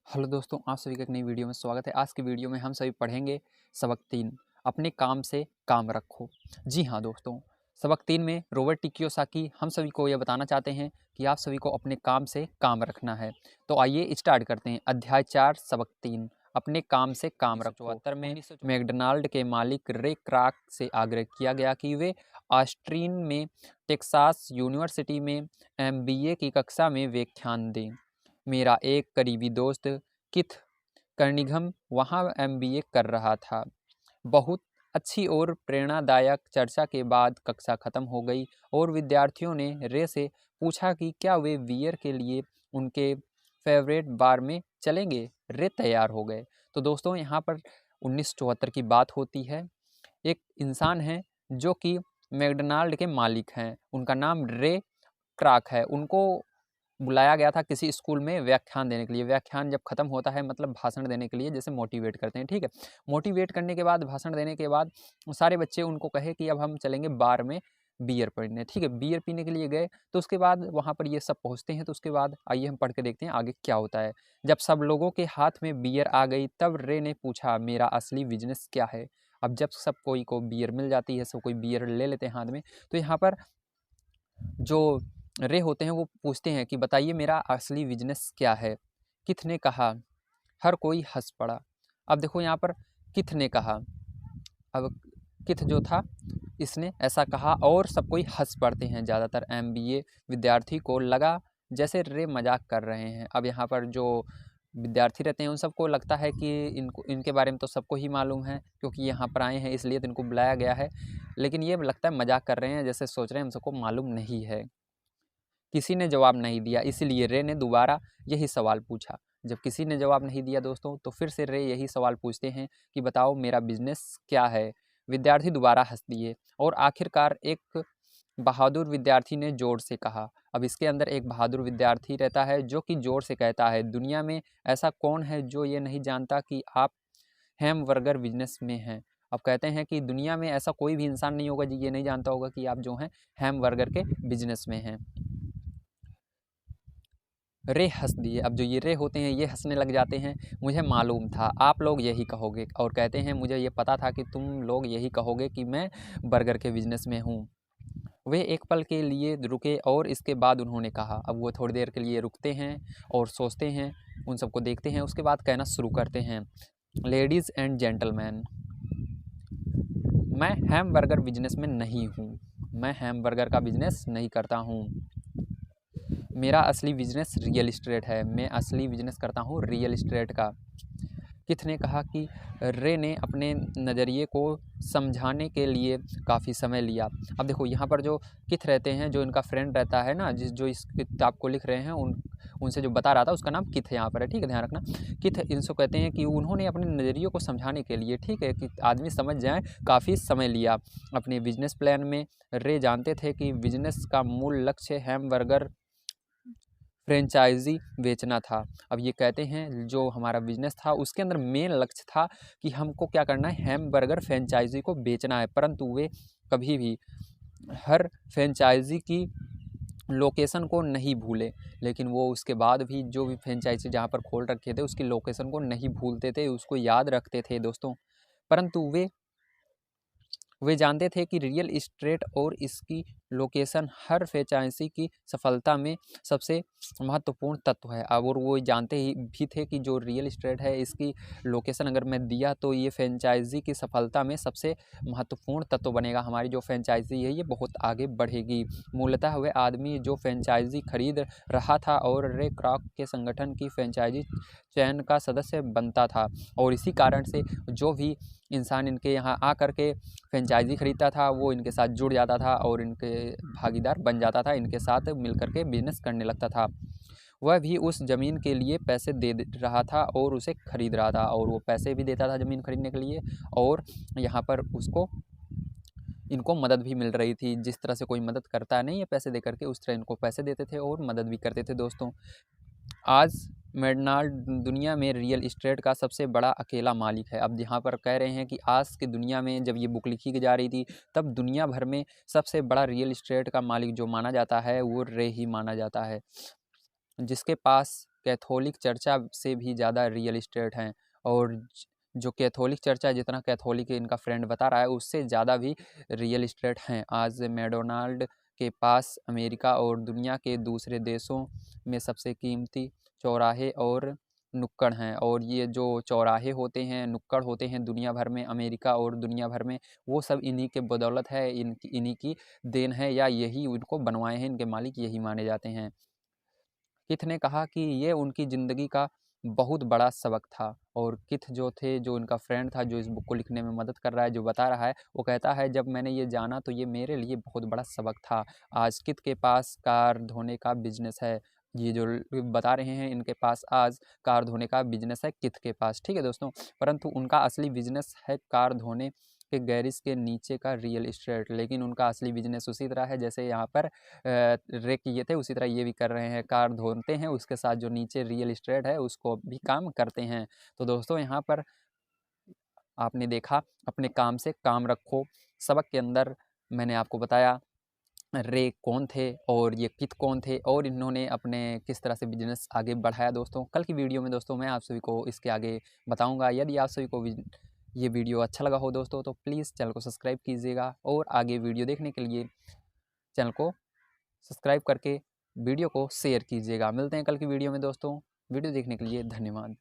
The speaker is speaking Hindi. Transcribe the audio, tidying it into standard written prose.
हेलो दोस्तों, आप सभी का एक नई वीडियो में स्वागत है। आज की वीडियो में हम सभी पढ़ेंगे सबक 3, अपने काम से काम रखो। जी हाँ दोस्तों, सबक 3 में रॉबर्ट टी कियोसाकी हम सभी को यह बताना चाहते हैं कि आप सभी को अपने काम से काम रखना है। तो आइए स्टार्ट करते हैं। अध्याय 4 सबक 3, अपने काम से काम रखो। 1974 में मैकडॉनल्ड के मालिक रे क्राक से आग्रह किया गया कि वे ऑस्टिन में टेक्सास यूनिवर्सिटी में MBA की कक्षा में व्याख्यान दें। मेरा एक करीबी दोस्त किथ कर्निघम वहाँ MBA कर रहा था। बहुत अच्छी और प्रेरणादायक चर्चा के बाद कक्षा खत्म हो गई और विद्यार्थियों ने रे से पूछा कि क्या वे बियर के लिए उनके फेवरेट बार में चलेंगे। रे तैयार हो गए। तो दोस्तों, यहाँ पर 1974 की बात होती है। एक इंसान है जो कि मैकडॉनल्ड के मालिक हैं। उनका नाम रे क्राक है। उनको बुलाया गया था किसी स्कूल में व्याख्यान देने के लिए। व्याख्यान जब खत्म होता है मतलब भाषण देने के लिए, जैसे मोटिवेट करते हैं, ठीक है। मोटिवेट करने के बाद, भाषण देने के बाद सारे बच्चे उनको कहे कि अब हम चलेंगे बार में बियर पीने, ठीक है। बियर पीने के लिए गए। तो उसके बाद वहाँ पर ये सब पहुँचते हैं। तो उसके बाद आइए हम पढ़ के देखते हैं आगे क्या होता है। जब सब लोगों के हाथ में बियर आ गई तब रे ने पूछा, मेरा असली बिजनेस क्या है। अब जब सब कोई को बियर मिल जाती है, सब कोई बियर ले लेते हैं हाथ में, तो यहाँ पर जो रे होते हैं वो पूछते हैं कि बताइए मेरा असली बिजनेस क्या है। किथ ने कहा। हर कोई हंस पड़ा। अब देखो यहाँ पर किथ ने कहा। अब किथ जो था इसने ऐसा कहा और सब कोई हंस पड़ते हैं। ज़्यादातर MBA विद्यार्थी को लगा जैसे रे मजाक कर रहे हैं। अब यहाँ पर जो विद्यार्थी रहते हैं उन सबको लगता है कि इनके बारे में तो सबको ही मालूम है, क्योंकि यहाँ पर आए हैं इसलिए तो इनको बुलाया गया है। लेकिन ये लगता है मजाक कर रहे हैं, जैसे सोच रहे हैं हम सबको मालूम नहीं है। किसी ने जवाब नहीं दिया, इसीलिए रे ने दोबारा यही सवाल पूछा। जब किसी ने जवाब नहीं दिया दोस्तों, तो फिर से रे यही सवाल पूछते हैं कि बताओ मेरा बिजनेस क्या है। विद्यार्थी दोबारा हंस दिए और आखिरकार एक बहादुर विद्यार्थी ने जोर से कहा। अब इसके अंदर एक बहादुर विद्यार्थी रहता है जो कि जोर से कहता है, दुनिया में ऐसा कौन है जो ये नहीं जानता कि आप हैमबर्गर बिजनेस में हैं। अब कहते हैं कि दुनिया में ऐसा कोई भी इंसान नहीं होगा जो ये नहीं जानता होगा कि आप जो हैं हैमबर्गर के बिजनेस में हैं। रे हंस दिए। अब जो ये रे होते हैं ये हंसने लग जाते हैं। मुझे मालूम था आप लोग यही कहोगे, और कहते हैं मुझे ये पता था कि तुम लोग यही कहोगे कि मैं बर्गर के बिजनेस में हूँ। वे एक पल के लिए रुके और इसके बाद उन्होंने कहा। अब वो थोड़ी देर के लिए रुकते हैं और सोचते हैं, उन सबको देखते हैं। उसके बाद कहना शुरू करते हैं, लेडीज़ एंड जेंटलमैन, मैं हैमबर्गर बिजनेस में नहीं हूँ। मैं हैमबर्गर का बिजनेस नहीं करता हूँ। मेरा असली बिजनेस रियल इस्टेट है। मैं असली बिजनेस करता हूँ रियल इस्टेट का। किथ ने कहा कि रे ने अपने नज़रिए को समझाने के लिए काफ़ी समय लिया। अब देखो यहाँ पर जो किथ रहते हैं, जो इनका फ्रेंड रहता है ना, जो इस किताब को लिख रहे हैं, उनसे जो बता रहा था उसका नाम किथ यहाँ पर है, ठीक है, ध्यान रखना। किथ इनसे कहते हैं कि उन्होंने अपने नज़रिए को समझाने के लिए, ठीक है, कि आदमी समझ जाए, काफ़ी समय लिया। अपने बिजनेस प्लान में रे जानते थे कि बिजनेस का मूल लक्ष्य हैमबर्गर फ्रेंचाइजी बेचना था। अब ये कहते हैं जो हमारा बिजनेस था उसके अंदर मेन लक्ष्य था कि हमको क्या करना है, हैमबर्गर फ्रेंचाइजी को बेचना है। परंतु वे कभी भी हर फ्रेंचाइजी की लोकेशन को नहीं भूले। लेकिन वो उसके बाद भी जो भी फ्रेंचाइजी जहाँ पर खोल रखे थे उसकी लोकेशन को नहीं भूलते थे, उसको याद रखते थे दोस्तों। परंतु वे जानते थे कि रियल इस्टेट और इसकी लोकेशन हर फ्रेंचाइजी की सफलता में सबसे महत्वपूर्ण तत्व है। और वो जानते ही भी थे कि जो रियल इस्टेट है इसकी लोकेशन अगर मैं दिया तो ये फ्रेंचाइजी की सफलता में सबसे महत्वपूर्ण तत्व बनेगा। हमारी जो फ्रेंचाइजी है ये बहुत आगे बढ़ेगी। मूलतः वह आदमी जो फ्रेंचाइजी खरीद रहा था और रे क्राक के संगठन की फ्रेंचाइजी चयन का सदस्य बनता था, और इसी कारण से जो भी इंसान इनके यहाँ आकर के फ्रेंचाइजी खरीदता था वो इनके साथ जुड़ जाता था और इनके भागीदार बन जाता था, इनके साथ मिलकर के बिजनेस करने लगता था। वह भी उस ज़मीन के लिए पैसे दे रहा था और उसे खरीद रहा था, और वो पैसे भी देता था ज़मीन खरीदने के लिए, और यहाँ पर उसको इनको मदद भी मिल रही थी। जिस तरह से कोई मदद करता नहीं है पैसे दे करके, उस तरह इनको पैसे देते थे और मदद भी करते थे दोस्तों। आज मैकडॉनल्ड दुनिया में रियल इस्टेट का सबसे बड़ा अकेला मालिक है। अब यहाँ पर कह रहे हैं कि आज की दुनिया में, जब ये बुक लिखी जा रही थी तब दुनिया भर में सबसे बड़ा रियल इस्टेट का मालिक जो माना जाता है वो रे ही माना जाता है, जिसके पास कैथोलिक चर्चा से भी ज़्यादा रियल इस्टेट हैं। और जो कैथोलिक चर्चा जितना कैथोलिक इनका फ्रेंड बता रहा है उससे ज़्यादा भी रियल इस्टेट हैं। आज मैकडोनाल्ड के पास अमेरिका और दुनिया के दूसरे देशों में सबसे कीमती चौराहे और नुक्कड़ हैं। और ये जो चौराहे होते हैं, नुक्कड़ होते हैं दुनिया भर में, अमेरिका और दुनिया भर में, वो सब इन्हीं के बदौलत है, इन्हीं की देन है, या यही उनको बनवाए हैं, इनके मालिक यही माने जाते हैं। किथ ने कहा कि ये उनकी ज़िंदगी का बहुत बड़ा सबक था। और किथ जो थे, जो इनका फ्रेंड था, जो इस बुक को लिखने में मदद कर रहा है, जो बता रहा है, वो कहता है जब मैंने ये जाना तो ये मेरे लिए बहुत बड़ा सबक था। आज किथ के पास कार धोने का बिजनेस है। ये जो बता रहे हैं इनके पास आज कार धोने का बिजनेस है किथ के पास, ठीक है दोस्तों। परंतु उनका असली बिजनेस है कार धोने के गैरेज के नीचे का रियल इस्टेट। लेकिन उनका असली बिजनेस उसी तरह है जैसे यहाँ पर रे किए थे, उसी तरह ये भी कर रहे हैं, कार धोते हैं, उसके साथ जो नीचे रियल इस्टेट है उसको भी काम करते हैं। तो दोस्तों यहाँ पर आपने देखा, अपने काम से काम रखो। सबक के अंदर मैंने आपको बताया रे कौन थे और ये किथ कौन थे और इन्होंने अपने किस तरह से बिजनेस आगे बढ़ाया। दोस्तों कल की वीडियो में दोस्तों मैं आप सभी को इसके आगे बताऊंगा। यदि आप सभी को ये वीडियो अच्छा लगा हो दोस्तों तो प्लीज़ चैनल को सब्सक्राइब कीजिएगा और आगे वीडियो देखने के लिए चैनल को सब्सक्राइब करके वीडियो को शेयर कीजिएगा। मिलते हैं कल की वीडियो में दोस्तों। वीडियो देखने के लिए धन्यवाद।